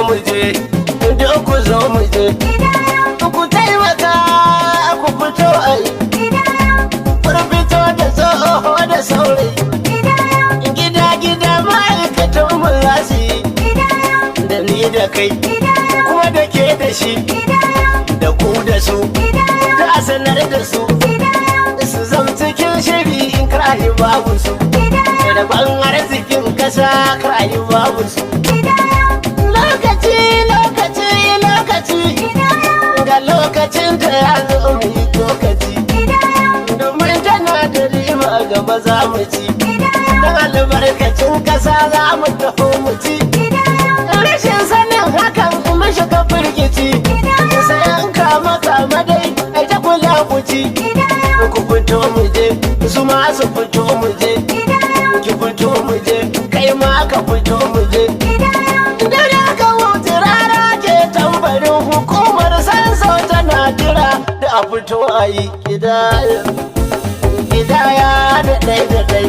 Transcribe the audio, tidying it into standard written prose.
mu je, duk ku zo mu je. Ku taimaka ku fito ai, fito da tsoho da saurayi. Gida-gida ma'aikatan mu za su yi, da ni da kai, kuma da ke da shi, da ku da su, ta sanar da su, su zam cikin shiri in karayi babu su, da ban arzikin kasa karayi babu su. Lokaci, lokaci, lokaci, ga lokacin da ya zo mu yi lokaci, domin tana da riba gaba za mu ci, don albarkacin kasa za mu taho mu ci. Rashin sanin hakan kuma shiga firgici, sai an kama dai ai ta kula ku ci. Ku fito mu je, su ma su fito mu je, ki fito mu je, kai ma ka fito mu je. Dare ka wuce rara ke tambarin hukumar sanso tana jira da a fito a yi kidaya da ɗai da ɗai.